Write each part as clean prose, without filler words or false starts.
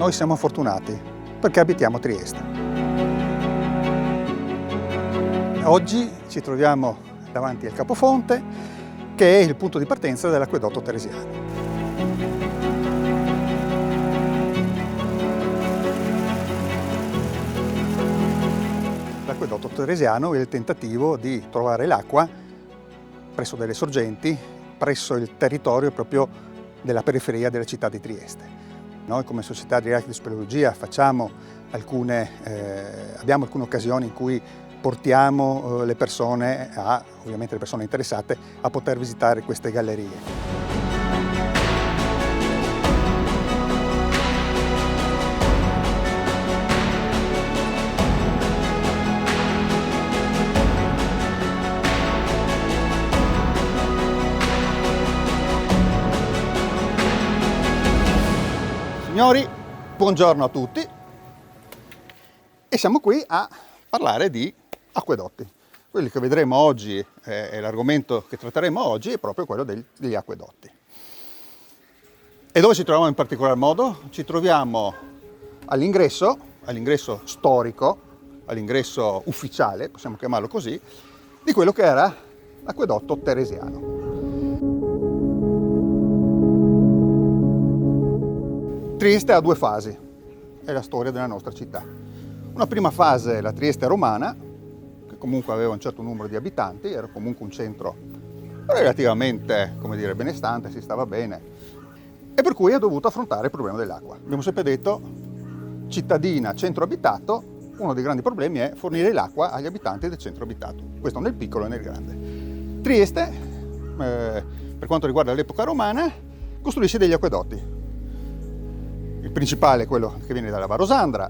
noi siamo fortunati perché abitiamo Trieste. Oggi ci troviamo davanti al capofonte, che è il punto di partenza dell'acquedotto teresiano. L'acquedotto teresiano è il tentativo di trovare l'acqua presso delle sorgenti, presso il territorio proprio della periferia della città di Trieste. Noi come Società Adriatica di Speleologia abbiamo alcune occasioni in cui portiamo le persone, ovviamente le persone interessate, a poter visitare queste gallerie. Signori, buongiorno a tutti e siamo qui a parlare di acquedotti. Quello che vedremo oggi e l'argomento che tratteremo oggi è proprio quello degli acquedotti. E dove ci troviamo in particolar modo? Ci troviamo all'ingresso storico, all'ingresso ufficiale, possiamo chiamarlo così, di quello che era l'acquedotto teresiano. Trieste ha due fasi, è la storia della nostra città. Una prima fase è la Trieste romana, che comunque aveva un certo numero di abitanti, era comunque un centro relativamente, benestante, si stava bene, e per cui ha dovuto affrontare il problema dell'acqua. Abbiamo sempre detto, cittadina, centro abitato, uno dei grandi problemi è fornire l'acqua agli abitanti del centro abitato, questo nel piccolo e nel grande. Trieste, per quanto riguarda l'epoca romana, costruisce degli acquedotti. Il principale è quello che viene dalla Varosandra.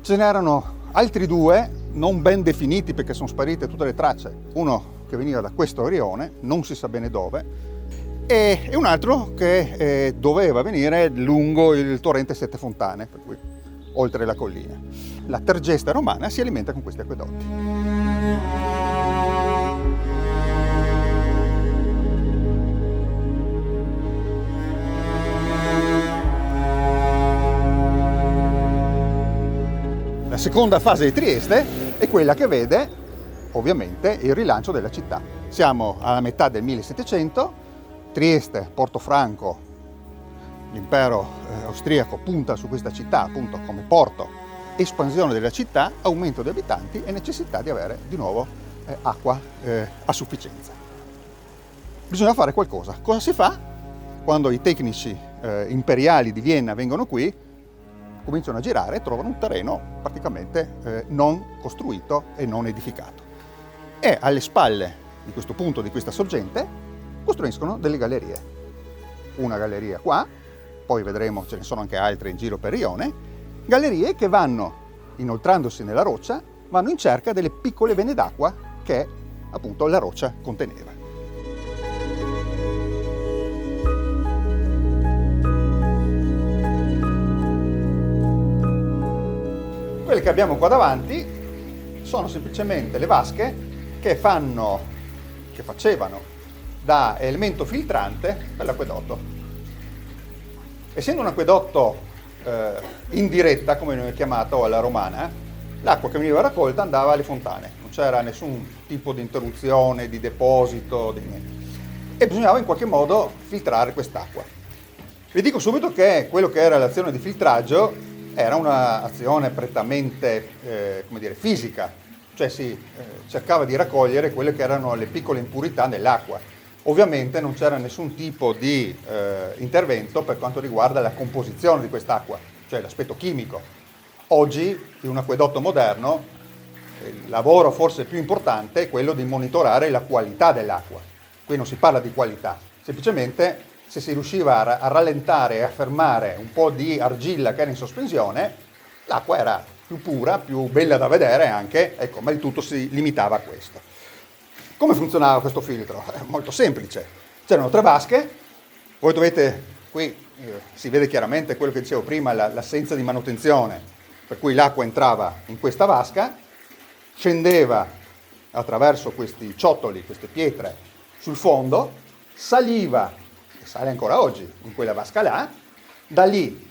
Ce n'erano altri due, non ben definiti perché sono sparite tutte le tracce. Uno che veniva da questo rione, non si sa bene dove, e un altro che doveva venire lungo il torrente Sette Fontane, per cui oltre la collina. La Tergesta romana si alimenta con questi acquedotti. La seconda fase di Trieste è quella che vede, ovviamente, il rilancio della città. Siamo alla metà del 1700, Trieste, Portofranco, l'impero austriaco punta su questa città appunto come porto, espansione della città, aumento di abitanti e necessità di avere di nuovo acqua a sufficienza. Bisogna fare qualcosa. Cosa si fa? Quando i tecnici imperiali di Vienna vengono qui, cominciano a girare e trovano un terreno praticamente non costruito e non edificato. E alle spalle di questo punto, di questa sorgente, costruiscono delle gallerie. Una galleria qua, poi vedremo ce ne sono anche altre in giro per Rione, gallerie che vanno, inoltrandosi nella roccia, vanno in cerca delle piccole vene d'acqua che appunto la roccia conteneva. Quelle che abbiamo qua davanti sono semplicemente le vasche che facevano da elemento filtrante per l'acquedotto. Essendo un acquedotto in diretta, come noi chiamato alla romana, l'acqua che veniva raccolta andava alle fontane, non c'era nessun tipo di interruzione, di deposito, di niente. E bisognava in qualche modo filtrare quest'acqua. Vi dico subito che quello che era l'azione di filtraggio era un'azione prettamente fisica, cioè si cercava di raccogliere quelle che erano le piccole impurità nell'acqua. Ovviamente non c'era nessun tipo di intervento per quanto riguarda la composizione di quest'acqua, cioè l'aspetto chimico. Oggi, in un acquedotto moderno, il lavoro forse più importante è quello di monitorare la qualità dell'acqua. Qui non si parla di qualità, semplicemente se si riusciva a rallentare e a fermare un po' di argilla che era in sospensione, l'acqua era più pura, più bella da vedere anche, ecco, ma il tutto si limitava a questo. Come funzionava questo filtro? Molto semplice. C'erano tre vasche, voi dovete, qui si vede chiaramente quello che dicevo prima, l'assenza di manutenzione, per cui l'acqua entrava in questa vasca, scendeva attraverso questi ciottoli, queste pietre, sul fondo, saliva, e sale ancora oggi, in quella vasca là, da lì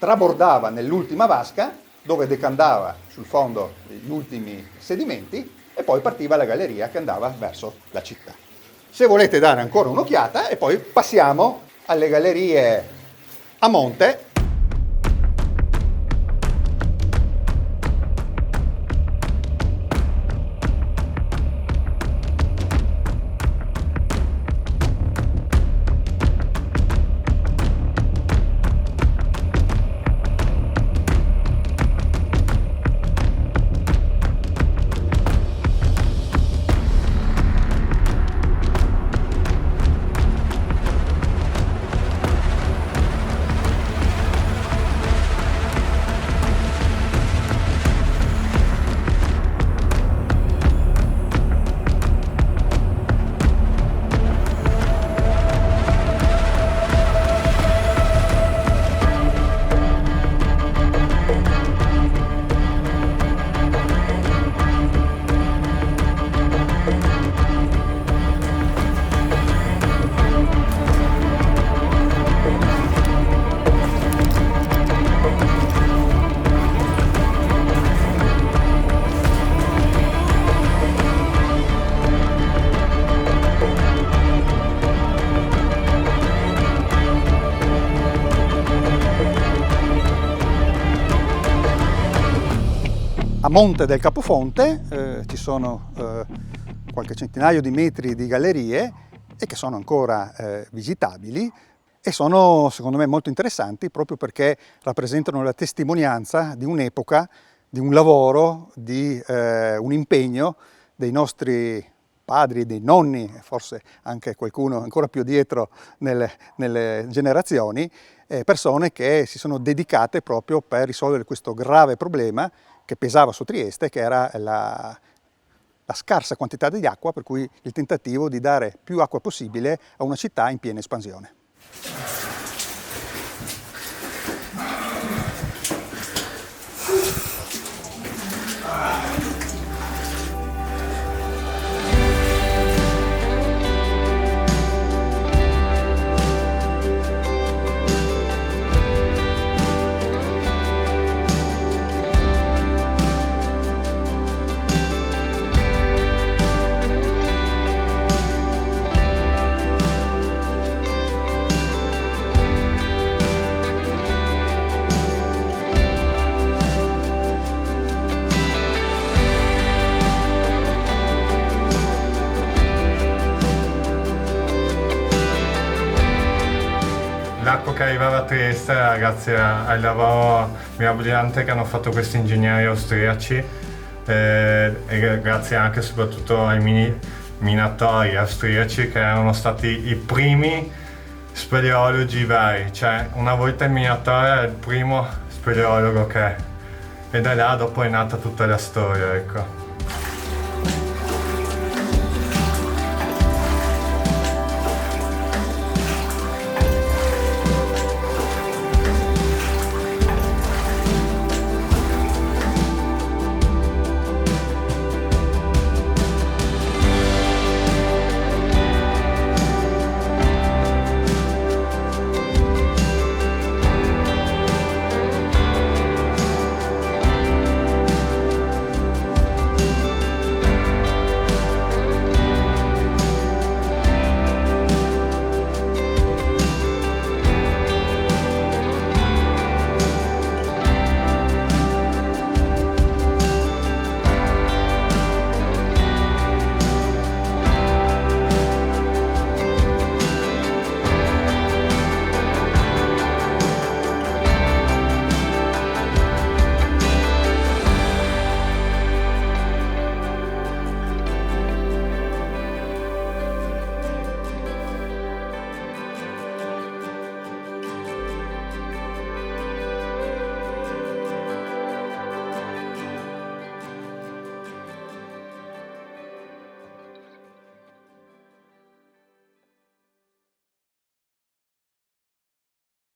trabordava nell'ultima vasca, dove decantava sul fondo gli ultimi sedimenti, e poi partiva la galleria che andava verso la città. Se volete dare ancora un'occhiata, e poi passiamo alle gallerie a monte. A monte del capofonte ci sono qualche centinaio di metri di gallerie e che sono ancora visitabili e sono secondo me molto interessanti proprio perché rappresentano la testimonianza di un'epoca, di un lavoro, di un impegno dei nostri padri, dei nonni, forse anche qualcuno ancora più dietro nelle generazioni, persone che si sono dedicate proprio per risolvere questo grave problema che pesava su Trieste, che era la scarsa quantità di acqua, per cui il tentativo di dare più acqua possibile a una città in piena espansione. L'acqua che arrivava a Trieste era grazie al lavoro mirabolante che hanno fatto questi ingegneri austriaci e grazie anche e soprattutto ai minatori austriaci che erano stati i primi speleologi veri, cioè una volta il minatore era il primo speleologo e da là dopo è nata tutta la storia, ecco.